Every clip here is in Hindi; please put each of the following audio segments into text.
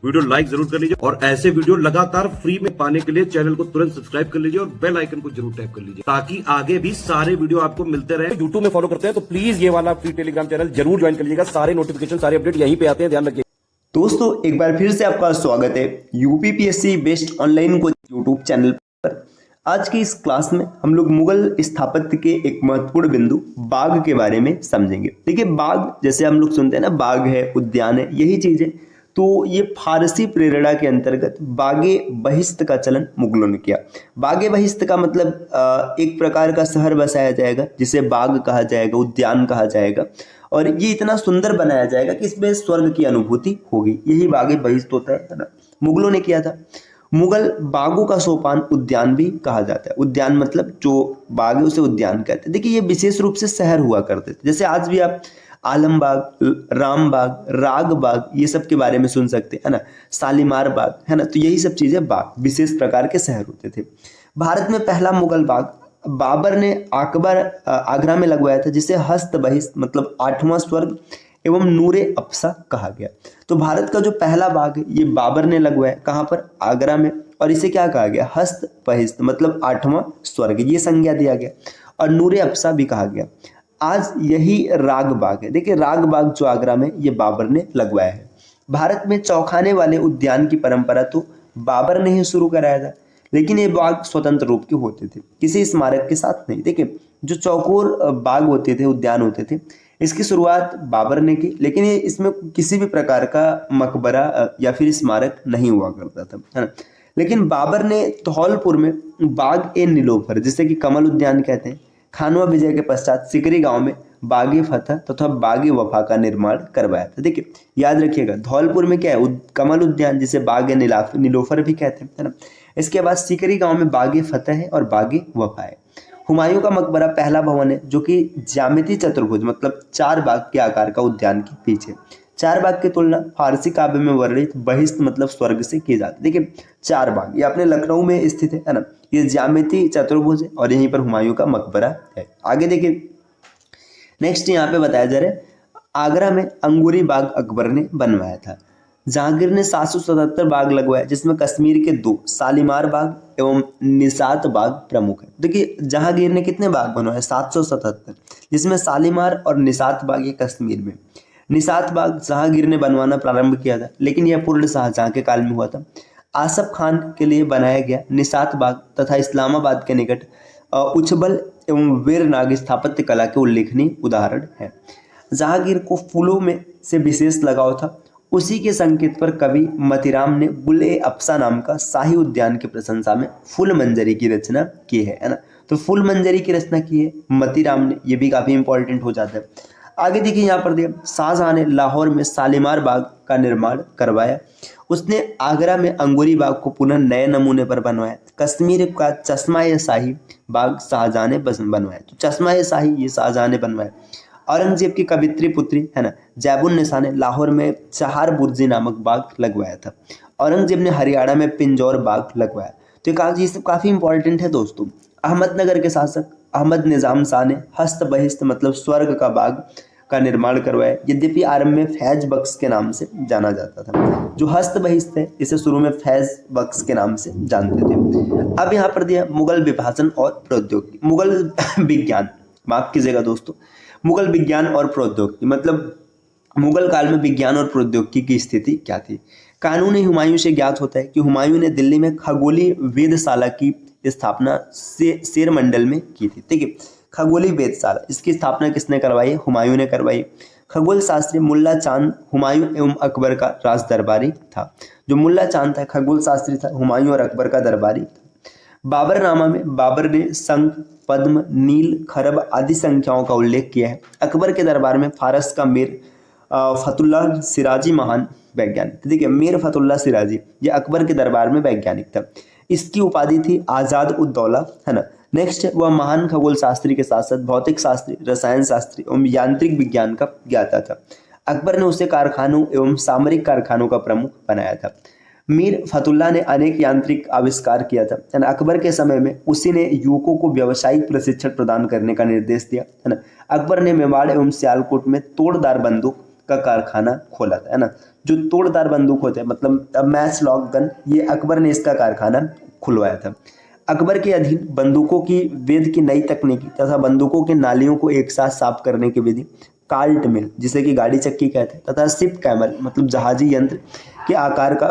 वीडियो लाइक जरूर कर लीजिए और ऐसे वीडियो लगातार फ्री में पाने के लिए चैनल को तुरंत सब्सक्राइब कर लीजिए और बेल आइकन को जरूर टैप कर लीजिए ताकि आगे भी सारे वीडियो आपको मिलते रहे। यूट्यूब में फॉलो करते हैं तो प्लीज ये वाला फ्री टेलीग्राम चैनल जरूर ज्वाइन कर लीजिएगा। सारे नोटिफिकेशन सारे अपडेट यहीं पे आते हैं, ध्यान रखिए। दोस्तों एक बार फिर से आपका स्वागत है UPPSC best online coaching YouTube channel पर। आज की इस क्लास में हम लोग मुगल स्थापत्य के एक महत्वपूर्ण बिंदु बाग के बारे में समझेंगे। देखिए बाग जैसे हम लोग सुनते हैं ना, बाग है, उद्यान है, यही चीज है। तो ये फारसी प्रेरणा के अंतर्गत बागे बहिश्त का चलन मुगलों ने किया। बागे बहिश्त का मतलब एक प्रकार का शहर बसाया जाएगा जिसे बाग कहा जाएगा, उद्यान कहा जाएगा और ये इतना सुंदर बनाया जाएगा कि इसमें स्वर्ग की अनुभूति होगी। यही बागे बहिश्त होता है ना, मुगलों ने किया था। मुगल बागों का सोपान उद्यान भी कहा जाता है। उद्यान मतलब जो बाग है उसे उद्यान कहते हैं। देखिए ये विशेष रूप से शहर हुआ करते थे, जैसे आज भी आप आलम बाग, राम बाग, राग बाग ये सब के बारे में सुन सकते हैं, है ना, शालीमार बाग, है ना। तो यही सब चीजें बाग विशेष प्रकार के शहर होते थे। भारत में पहला मुगल बाग बाबर ने आगरा में लगवाया था, जिसे हस्त बहिश्त मतलब 8वां स्वर्ग एवं नूरे अप्सा कहा गया। तो भारत का जो पहला बाग है ये बाबर ने लगवाया, कहाँ पर? आगरा में। और इसे क्या कहा गया? हस्त बहिश्त मतलब 8वां स्वर्ग, ये संज्ञा दिया गया। और नूरे अप्सा भी कहा गया। आज यही राग बाग है। देखिए राग बाग जो आगरा में, ये बाबर ने लगवाया है। भारत में चौखाने वाले उद्यान की परंपरा तो बाबर ने ही शुरू कराया था, लेकिन ये बाग स्वतंत्र रूप के होते थे, किसी स्मारक के साथ नहीं। देखिए जो चौकोर बाग होते थे, उद्यान होते थे, इसकी शुरुआत बाबर ने की, लेकिन ये इसमें किसी भी प्रकार का मकबरा या फिर स्मारक नहीं हुआ करता था, है ना। लेकिन बाबर ने धौलपुर में बाग ए नीलोफर, जिसे कि कमल उद्यान कहते हैं, खानवा विजय के पश्चात सिकरी गांव में बागे फतह तथा बागे वफा का निर्माण करवाया था। देखिए याद रखिएगा, धौलपुर में क्या है? कमल उद्यान, जिसे बागे नीलोफर भी कहते हैं, है ना। इसके बाद सिकरी गांव में बागे फतह है और बागे वफा है। हुमायूं का मकबरा पहला भवन है जो कि ज्यामिति चतुर्भुज मतलब 4 बाग के आकार का उद्यान के पीछे। 4 बाग की तुलना फारसी काव्य में वर्णित बहिश्त मतलब स्वर्ग से की जाती है। देखिए 4 बाग ये अपने लखनऊ में स्थित है ना। ये ज्यामिति चतुर्भुज है और यहीं पर हुमायूं का मकबरा है। आगे देखिए नेक्स्ट यहाँ पे बताया जा रहा है, आगरा में अंगूरी बाग अकबर ने बनवाया था। जहांगीर ने 777 बाग लगवाए, जिसमें कश्मीर के 2 शालीमार बाग एवं निसात बाग प्रमुख है। देखिए जहांगीर ने कितने बाग बनवाए? 777, जिसमें शालीमार और निसात बाग ये कश्मीर में। निसात बाग जहांगीर ने बनवाना प्रारंभ किया था, लेकिन यह पूर्ण शाहजहां के काल में हुआ था। आसफ खान के लिए बनाया गया निसात बाग तथा इस्लामाबाद के निकट उछबल एवं वीरनाग स्थापत्य कला के उल्लेखनीय उदाहरण है। जहांगीर को फूलों में से विशेष लगाव था। उसी के संकेत पर कवि मतीराम ने गुल-ए अप्सा नाम का शाही उद्यान की प्रशंसा में फूल मंजरी की रचना की है ना। तो फूल मंजरी की रचना की है मतीराम ने, ये भी काफी इंपॉर्टेंट हो जाता है। आगे देखिए यहाँ पर देखिए, शाहजहां ने लाहौर में शालीमार बाग का निर्माण करवाया। उसने आगरा में अंगूरी बाग को पुनः नए नमूने पर बनवाया। कश्मीर का चश्मा-ए-शाही बाग शाहजहां ने बनवाया। तो चश्मा-ए-शाही ये शाहजहां ने बनवाया। औरंगजेब की कवित्री पुत्री है ना जैबुन्निसा ने लाहौर में चहार बुर्जी नामक बाग लगवाया था। औरंगजेब ने हरियाणा में पिंजौर बाग लगवाया। तो ये सब काफी इंपॉर्टेंट है दोस्तों। अहमदनगर के शासक अहमद निजाम शाह ने हस्त बहिश्त मतलब स्वर्ग का बाग का निर्माण करवाया। यद्यपि आरंभ में फैज बख्श के नाम से जाना जाता था। जो हस्त बहिश्त है इसे शुरू में फैज बख्श के नाम से जानते थे। अब यहाँ पर दिया मुगल विभाजन और प्रौद्योगिकी। मुगल विज्ञान, माफ कीजिएगा दोस्तों, मुगल विज्ञान और प्रौद्योगिकी मतलब मुगल काल में विज्ञान और प्रौद्योगिकी की स्थिति क्या थी? कानूनी हुमायूं से ज्ञात होता है कि हुमायूं ने दिल्ली में खगोलीय वेधशाला की स्थापना शेर मंडल में की थी। ठीक है, खगोलीय वेधशाला, इसकी स्थापना किसने करवाई? हुमायूं ने करवाई। खगोल शास्त्री मुल्ला चांद हुमायूं एवं अकबर का राज दरबारी था। जो मुल्ला चांद था खगोल शास्त्री था, हुमायूं और अकबर का दरबारी था। बाबरनामा में बाबर ने शंख, पद्म, नील, खरब आदि संख्याओं का उल्लेख किया है। अकबर के दरबार में फारस का मीर फतुल्ला सिराजी महान वैज्ञानिक। देखिए मीर फतुल्ला सिराजी ये अकबर के दरबार में वैज्ञानिक था। इसकी उपाधि थी आजाद उद दौला, है ना। नेक्स्ट वह महान खगोल शास्त्री के साथ साथ भौतिक शास्त्री, रसायन शास्त्री एवं यांत्रिक विज्ञान का ज्ञाता था। अकबर ने उसे कारखानों एवं सामरिक कारखानों का प्रमुख बनाया था। मीर फतुल्ला ने अनेक यांत्रिक आविष्कार किया था, है ना। अकबर के समय में उसी ने युवकों को व्यावसायिक प्रशिक्षण प्रदान करने का निर्देश दिया, है ना। अकबर ने मेवाड़ एवं सियालकोट में तोड़दार बंदूक का कारखाना खोला था, है ना। जो तोड़दार बंदूक होते हैं, मतलब मैच लॉक गन, ये अकबर ने इसका कारखाना खुलवाया था। अकबर के अधीन बंदूकों की वेद की नई तकनीकी तथा बंदूकों के नालियों को एक साथ साफ करने की विधि, कार्ट मिल जिसे कि गाड़ी चक्की कहते हैं, तथा शिप कैमल मतलब जहाजी यंत्र के आकार का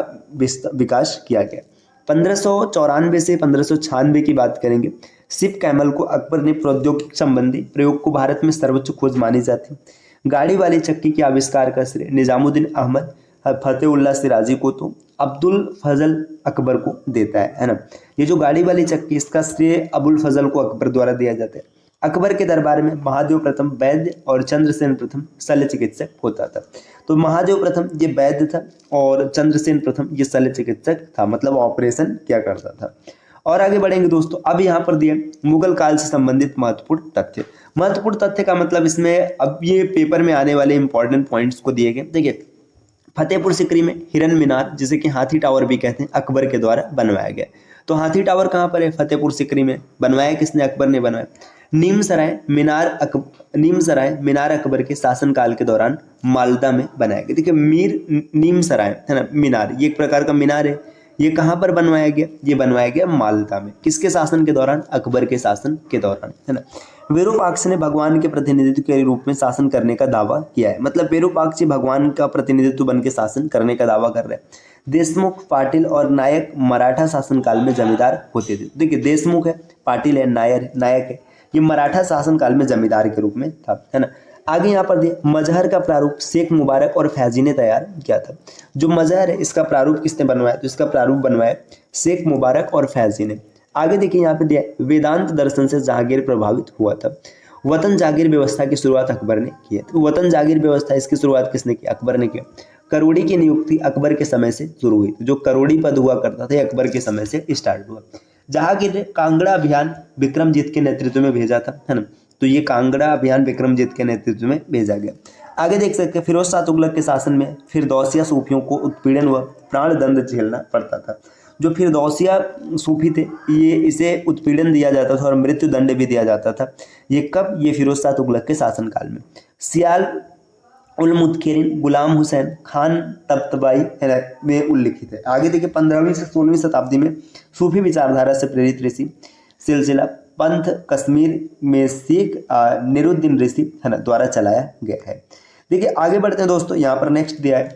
विकास किया गया। 1594 से 1596 की बात करेंगे। शिप कैमल को अकबर ने प्रौद्योगिक संबंधी प्रयोग को भारत में सर्वोच्च खोज मानी जाती। गाड़ी वाली चक्की के आविष्कार का श्रेय निजामुद्दीन अहमद फतेहुल्लाह सिराजी को तो अब्दुल फजल अकबर को देता है ना। ये जो गाड़ी वाली चक्की, इसका श्रेय अबुल फजल को अकबर द्वारा दिया जाता है। अकबर के दरबार में महादेव प्रथम वैद्य और चंद्रसेन प्रथम शल्य चिकित्सक होता था। तो महादेव प्रथम ये वैद्य था और चंद्रसेन प्रथम ये शल्य चिकित्सक था, मतलब ऑपरेशन क्या करता था। और आगे बढ़ेंगे दोस्तों। अब यहाँ पर दिए मुगल काल से संबंधित महत्वपूर्ण तथ्य। महत्वपूर्ण तथ्य का मतलब इसमें अब ये पेपर में आने वाले इंपॉर्टेंट पॉइंट्स को दिए गए। देखिए, फतेहपुर सिकरी में हिरन मीनार जिसे कि हाथी टावर भी कहते हैं, अकबर के द्वारा बनवाया गया। तो हाथी टावर कहाँ पर है? फतेहपुर सिकरी में। बनवाया किसने? अकबर ने बनवाया। नीम सराय मीनार अकबर के शासनकाल के दौरान मालदा में बनाया गया। देखिए, नीम सराय है ना, मीनार, ये एक प्रकार का मीनार है। ये कहाँ पर बनवाया गया? ये बनवाया गया मालदा में। किसके शासन के दौरान? अकबर के शासन के दौरान, है ना। विरूपाक्ष ने भगवान के प्रतिनिधित्व के रूप में शासन करने का दावा किया है, मतलब विरूपाक्ष भगवान का प्रतिनिधित्व बन के शासन करने का दावा कर रहे हैं। देशमुख, पाटिल और नायक मराठा शासनकाल में जमींदार होते थे। देखिए, देशमुख है, पाटिल है, नायक है, ये मराठा शासनकाल में जमींदार के रूप में था, है ना। आगे यहाँ पर दिए मजहर का प्रारूप शेख मुबारक और फैजी ने तैयार किया था। जो मजहर है इसका प्रारूप किसने बनवाया? तो इसका प्रारूप बनवाया शेख मुबारक और फैजी ने। आगे देखिए यहाँ पे दिया वेदांत दर्शन से जहांगीर प्रभावित हुआ था। वतन जागीर व्यवस्था की शुरुआत अकबर ने की है। तो वतन जागीर व्यवस्था, इसकी शुरुआत किसने की? अकबर ने किया। करोड़ी की नियुक्ति अकबर के समय से शुरू हुई। जो करोड़ी पद हुआ करता था अकबर के समय से स्टार्ट हुआ। जहांगीर ने कांगड़ा अभियान विक्रमजीत के नेतृत्व में भेजा था, है ना। तो ये कांगड़ा अभियान विक्रमजीत के नेतृत्व में भेजा गया। आगे देख सकते हैं फिरोज शाह तुगलक के शासन में फिरदौसिया सूफियों को उत्पीड़न व प्राण दंड झेलना पड़ता था। जो फिरदौसिया सूफी थे ये इसे उत्पीड़न दिया जाता था और मृत्यु दंड भी दिया जाता था। ये कब? ये फिरोज शाह तुगलक के शासनकाल में। सियाल उल मुतखिरीन गुलाम हुसैन खान तब्तबाई में उल्लिखित है। आगे देखिए 15वीं से 16वीं शताब्दी में सूफी विचारधारा से प्रेरित ऋषि सिलसिला पंथ कश्मीर में शेख निरुद्दीन ऋषि, है ना, द्वारा चलाया गया है। देखिए आगे बढ़ते हैं दोस्तों। यहाँ पर नेक्स्ट दिया है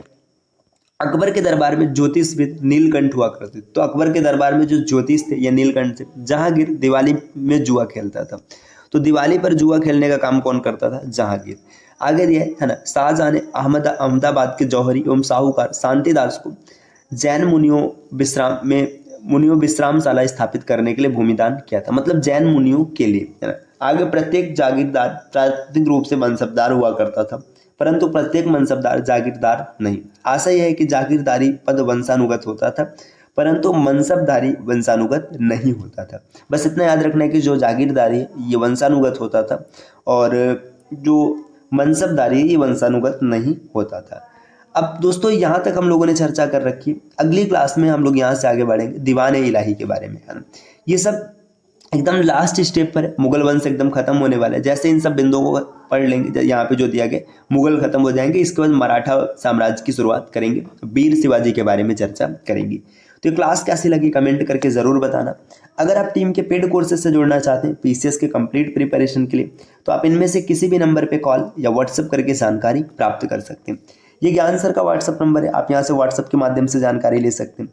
अकबर के दरबार में ज्योतिषविद नीलकंठ हुआ करते। तो अकबर के दरबार में जो ज्योतिष थे ये नीलकंठ थे। जहांगीर दिवाली में जुआ खेलता था। तो दिवाली पर जुआ खेलने का काम कौन करता था? जहांगीर। आगे दिया है ना शाहजहां ने अहमदाबाद के जौहरी एवं साहूकार शांतिदास को जैन मुनियों विश्रामशाला स्थापित करने के लिए भूमिदान किया था, मतलब जैन मुनियों के लिए, है ना। आगे प्रत्येक जागीरदार प्राकृतिक रूप से मनसबदार हुआ करता था, परंतु प्रत्येक मनसबदार जागीरदार नहीं। आशा यह है कि जागीरदारी पद वंशानुगत होता था परंतु मनसबदारी वंशानुगत नहीं होता था। बस इतना याद रखना है कि जो जागीरदारी ये वंशानुगत होता था और जो मनसबदारी ये वंशानुगत नहीं होता था। अब दोस्तों यहाँ तक हम लोगों ने चर्चा कर रखी। अगली क्लास में हम लोग यहाँ से आगे बढ़ेंगे दीवान इलाही के बारे में, है ना। ये सब एकदम लास्ट स्टेप पर है। मुगल वंश एकदम खत्म होने वाला है। जैसे इन सब बिंदुओं को पढ़ लेंगे, यहाँ पे जो दिया गया मुगल खत्म हो जाएंगे, इसके बाद मराठा साम्राज्य की शुरुआत करेंगे, वीर शिवाजी के बारे में चर्चा करेंगे। तो ये क्लास कैसी लगी कमेंट करके ज़रूर बताना। अगर आप टीम के पेड कोर्सेज से जुड़ना चाहते हैं पीसीएस के कंप्लीट प्रिपरेशन के लिए तो आप इनमें से किसी भी नंबर पे कॉल या व्हाट्सएप करके जानकारी प्राप्त कर सकते हैं। ये ज्ञान सर का व्हाट्सएप नंबर है, आप यहाँ से व्हाट्सएप के माध्यम से जानकारी ले सकते हैं।